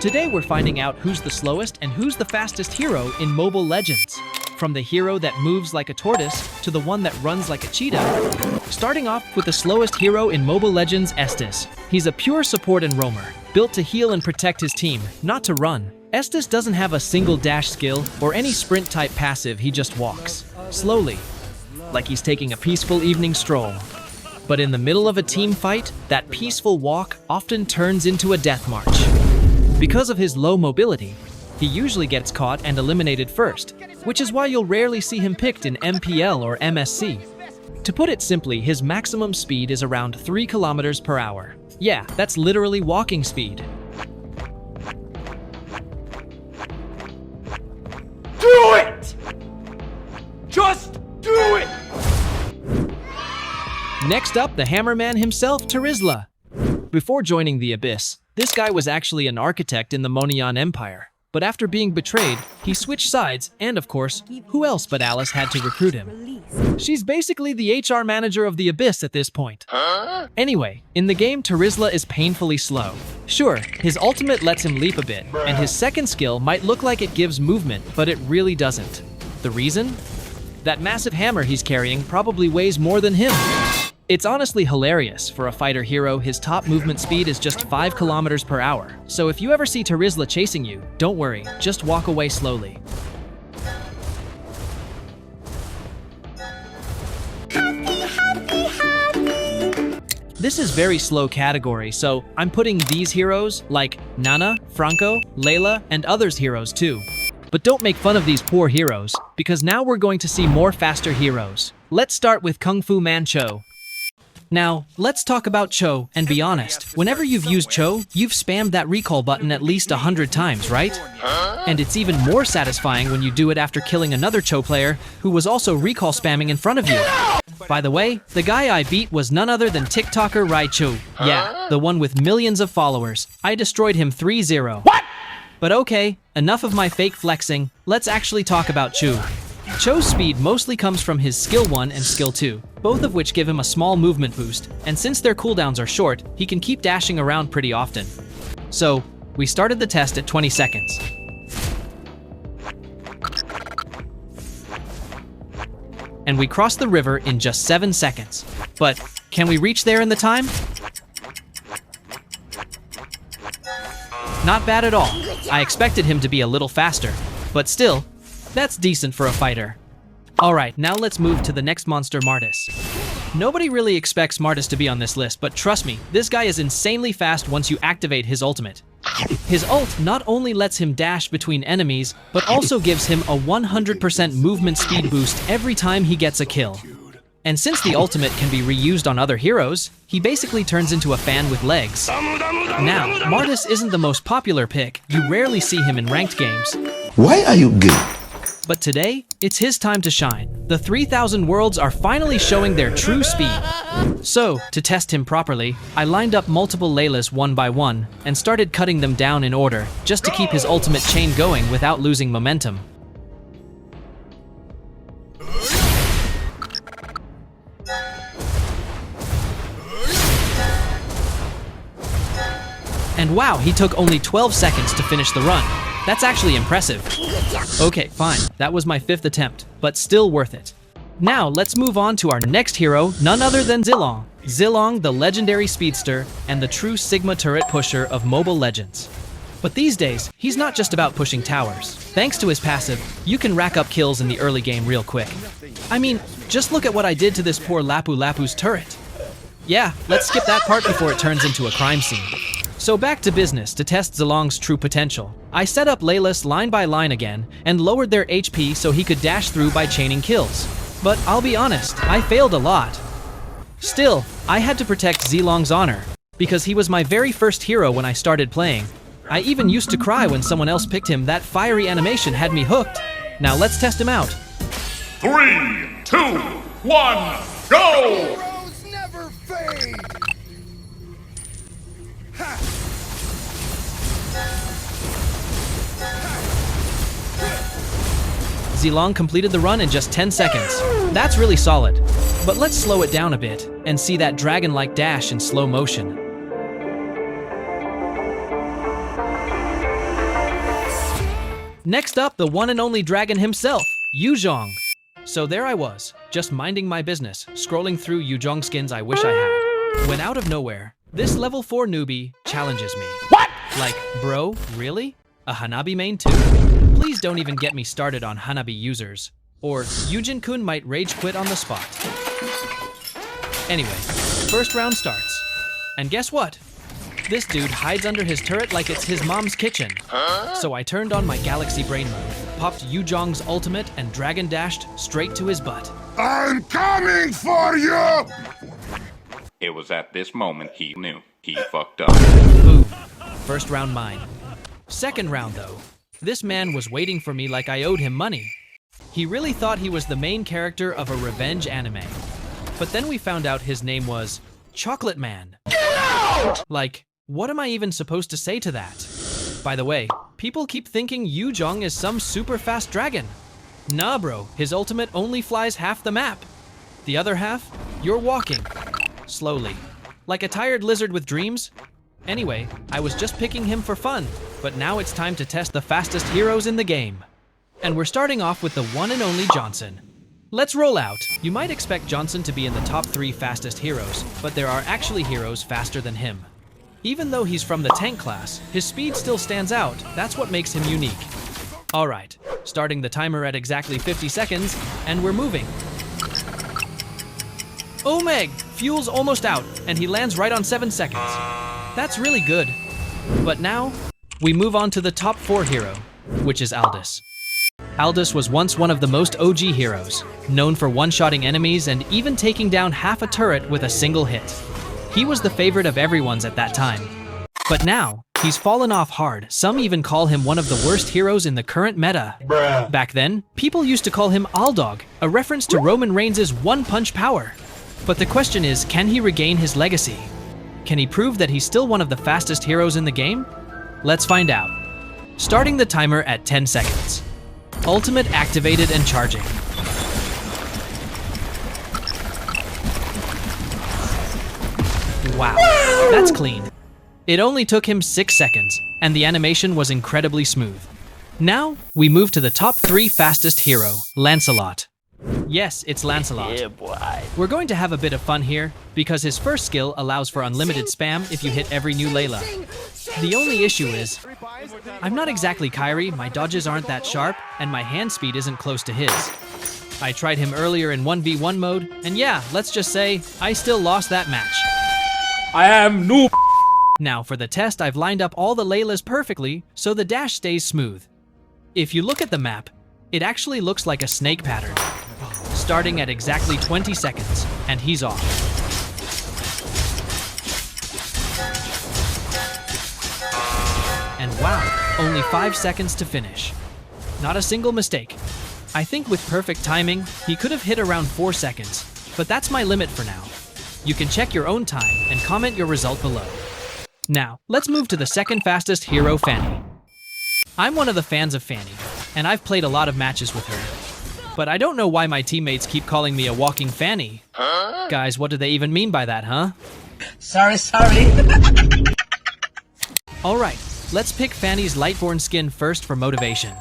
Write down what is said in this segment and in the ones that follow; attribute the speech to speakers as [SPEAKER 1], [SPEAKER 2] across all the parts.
[SPEAKER 1] Today we're finding out who's the slowest and who's the fastest hero in Mobile Legends. From the hero that moves like a tortoise to the one that runs like a cheetah. Starting off with the slowest hero in Mobile Legends, Estes. He's a pure support and roamer, built to heal and protect his team, not to run. Estes doesn't have a single dash skill or any sprint-type passive, he just walks. Slowly, like he's taking a peaceful evening stroll. But in the middle of a team fight, that peaceful walk often turns into a death march. Because of his low mobility, he usually gets caught and eliminated first, which is why you'll rarely see him picked in MPL or MSC. To put it simply, his maximum speed is around 3 kilometers per hour. Yeah, that's literally walking speed.
[SPEAKER 2] Do it! Just do it!
[SPEAKER 1] Next up, the Hammerman himself, Terizla. Before joining the Abyss, this guy was actually an architect in the Monian Empire. But after being betrayed, he switched sides, and of course, who else but Alice had to recruit him? She's basically the HR manager of the Abyss at this point. Anyway, in the game, Terizla is painfully slow. Sure, his ultimate lets him leap a bit, and his second skill might look like it gives movement, but it really doesn't. The reason? That massive hammer he's carrying probably weighs more than him. It's honestly hilarious. For a fighter hero, his top movement speed is just 5 kilometers per hour. So if you ever see Terizla chasing you, don't worry, just walk away slowly. This is very slow category, so I'm putting these heroes like Nana, Franco, Layla, and others heroes too. But don't make fun of these poor heroes, because now we're going to see more faster heroes. Let's start with Kung Fu Man Chou. Now, let's talk about Chou, and be honest, whenever you've used Chou, you've spammed that recall button at least 100 times, right? And it's even more satisfying when you do it after killing another Chou player who was also recall spamming in front of you. By the way, the guy I beat was none other than TikToker Chou. Yeah, the one with millions of followers. I destroyed him 3-0. What? But okay, enough of my fake flexing, let's actually talk about Chou. Chou's speed mostly comes from his Skill 1 and Skill 2, both of which give him a small movement boost, and since their cooldowns are short, he can keep dashing around pretty often. So, we started the test at 20 seconds. And we crossed the river in just 7 seconds. But, can we reach there in the time? Not bad at all. I expected him to be a little faster, but still, that's decent for a fighter. Alright, now let's move to the next monster, Martis. Nobody really expects Martis to be on this list, but trust me, this guy is insanely fast once you activate his ultimate. His ult not only lets him dash between enemies, but also gives him a 100% movement speed boost every time he gets a kill. And since the ultimate can be reused on other heroes, he basically turns into a fan with legs. Now, Martis isn't the most popular pick, you rarely see him in ranked games.
[SPEAKER 3] Why are you good?
[SPEAKER 1] But today, it's his time to shine. The 3000 worlds are finally showing their true speed. So, to test him properly, I lined up multiple Laylas one by one and started cutting them down in order, just to keep his ultimate chain going without losing momentum. And wow, he took only 12 seconds to finish the run. That's actually impressive. Okay, fine, that was my 5th attempt, but still worth it. Now, let's move on to our next hero, none other than Zilong. Zilong, the legendary speedster, and the true Sigma turret pusher of Mobile Legends. But these days, he's not just about pushing towers. Thanks to his passive, you can rack up kills in the early game real quick. I mean, just look at what I did to this poor Lapu Lapu's turret. Yeah, let's skip that part before it turns into a crime scene. So back to business to test Zilong's true potential. I set up Laylas line by line again and lowered their HP so he could dash through by chaining kills. But I'll be honest, I failed a lot. Still, I had to protect Zilong's honor, because he was my very first hero when I started playing. I even used to cry when someone else picked him. That fiery animation had me hooked. Now let's test him out.
[SPEAKER 2] 3, 2, 1, go!
[SPEAKER 4] Heroes never fade!
[SPEAKER 1] Zilong completed the run in just 10 seconds. That's really solid. But let's slow it down a bit and see that dragon-like dash in slow motion. Next up, the one and only dragon himself, Zhong. So there I was, just minding my business, scrolling through Zhong skins I wish I had. When out of nowhere, this level 4 newbie challenges me.
[SPEAKER 2] What?
[SPEAKER 1] Like, bro, really? A Hanabi main too? Please don't even get me started on Hanabi users, or Yujin-kun might rage quit on the spot. Anyway, first round starts. And guess what? This dude hides under his turret like it's his mom's kitchen. So I turned on my galaxy brain mode, popped Zhong's ultimate, and dragon dashed straight to his butt.
[SPEAKER 4] I'm coming for you!
[SPEAKER 3] It was at this moment he knew he fucked up.
[SPEAKER 1] Boom. First round mine. Second round though, this man was waiting for me like I owed him money. He really thought he was the main character of a revenge anime. But then we found out his name was Chocolate Man.
[SPEAKER 2] Get out!
[SPEAKER 1] Like, what am I even supposed to say to that? By the way, people keep thinking Zhong is some super fast dragon. Nah bro, his ultimate only flies half the map. The other half, you're walking. Slowly. Like a tired lizard with dreams. Anyway, I was just picking him for fun, but now it's time to test the fastest heroes in the game. And we're starting off with the one and only johnosn. Let's roll out. You might expect johnosn to be in the top 3 fastest heroes, but there are actually heroes faster than him. Even though he's from the tank class, his speed still stands out. That's what makes him unique. Alright, starting the timer at exactly 50 seconds, and we're moving. Oh Meg! Fuel's almost out, and he lands right on 7 seconds. That's really good. But now, we move on to the top 4 hero, which is Aldous. Aldous was once one of the most OG heroes, known for one-shotting enemies and even taking down half a turret with a single hit. He was the favorite of everyone's at that time. But now, he's fallen off hard. Some even call him one of the worst heroes in the current meta.
[SPEAKER 2] Bruh.
[SPEAKER 1] Back then, people used to call him Aldous, a reference to Roman Reigns' one-punch power. But the question is, can he regain his legacy? Can he prove that he's still one of the fastest heroes in the game? Let's find out. Starting the timer at 10 seconds. Ultimate activated and charging. Wow, that's clean. It only took him 6 seconds, and the animation was incredibly smooth. Now, we move to the top 3 fastest hero, Lancelot. Yes, it's Lancelot.
[SPEAKER 5] Yeah, boy.
[SPEAKER 1] We're going to have a bit of fun here, because his first skill allows for unlimited spam if you hit every new Layla. The only issue is, I'm not exactly Kyrie, my dodges aren't that sharp, and my hand speed isn't close to his. I tried him earlier in 1v1 mode, and yeah, let's just say, I still lost that match.
[SPEAKER 2] I am noob.
[SPEAKER 1] Now for the test, I've lined up all the Laylas perfectly, so the dash stays smooth. If you look at the map, it actually looks like a snake pattern. Starting at exactly 20 seconds, and he's off. And wow, only 5 seconds to finish. Not a single mistake. I think with perfect timing, he could have hit around 4 seconds, but that's my limit for now. You can check your own time and comment your result below. Now, let's move to the second fastest hero, Fanny. I'm one of the fans of Fanny, and I've played a lot of matches with her. But I don't know why my teammates keep calling me a walking Fanny. Guys, what do they even mean by that, huh?
[SPEAKER 5] Sorry.
[SPEAKER 1] Alright, let's pick Fanny's Lightborn skin first for motivation.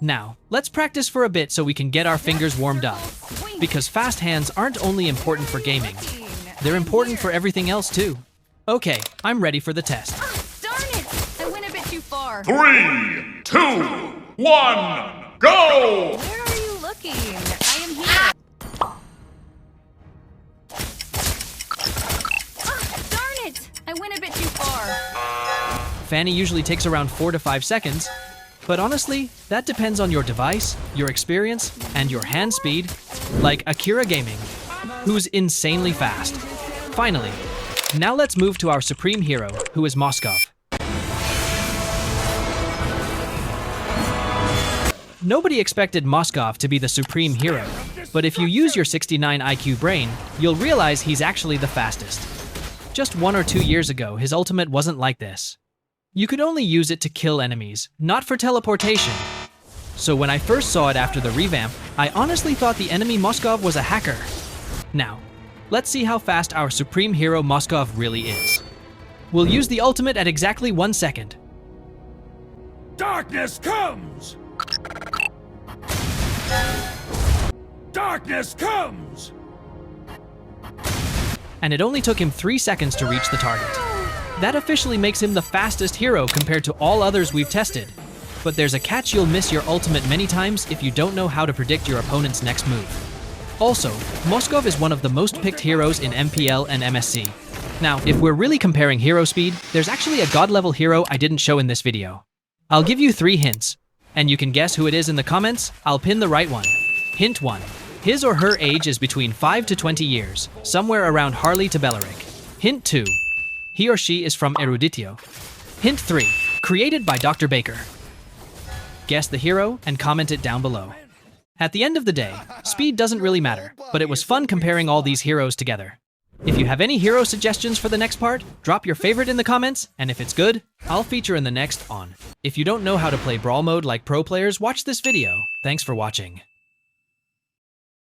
[SPEAKER 1] Now, let's practice for a bit so we can get our fingers warmed up. Because fast hands aren't only important for gaming, they're important for everything else too. Okay, I'm ready for the test.
[SPEAKER 6] Darn it! I went a bit too far.
[SPEAKER 2] 3, 2, 1, go!
[SPEAKER 6] Where are you looking? I am here. Darn it! I went a bit too far.
[SPEAKER 1] Fanny usually takes around 4 to 5 seconds, but honestly, that depends on your device, your experience, and your hand speed, like Akira Gaming, who's insanely fast. Finally, now let's move to our supreme hero, who is Moskov. Nobody expected Moskov to be the supreme hero, but if you use your 69 IQ brain, you'll realize he's actually the fastest. Just 1 or 2 years ago, his ultimate wasn't like this. You could only use it to kill enemies, not for teleportation. So when I first saw it after the revamp, I honestly thought the enemy Moskov was a hacker. Now, let's see how fast our supreme hero Moskov really is. We'll use the ultimate at exactly 1 second.
[SPEAKER 2] Darkness comes! Darkness comes!
[SPEAKER 1] And it only took him 3 seconds to reach the target. That officially makes him the fastest hero compared to all others we've tested. But there's a catch: you'll miss your ultimate many times if you don't know how to predict your opponent's next move. Also, Mlbb is one of the most picked heroes in MPL and MSC. Now, if we're really comparing hero speed, there's actually a god-level hero I didn't show in this video. I'll give you 3 hints, and you can guess who it is in the comments. I'll pin the right one. Hint 1. His or her age is between 5 to 20 years, somewhere around Harley to Belleric. Hint 2. He or she is from Eruditio. Hint 3. Created by Dr. Baker. Guess the hero and comment it down below. At the end of the day, speed doesn't really matter, but it was fun comparing all these heroes together. If you have any hero suggestions for the next part, drop your favorite in the comments, and if it's good, I'll feature in the next on. If you don't know how to play Brawl mode like pro players, watch this video. Thanks for watching.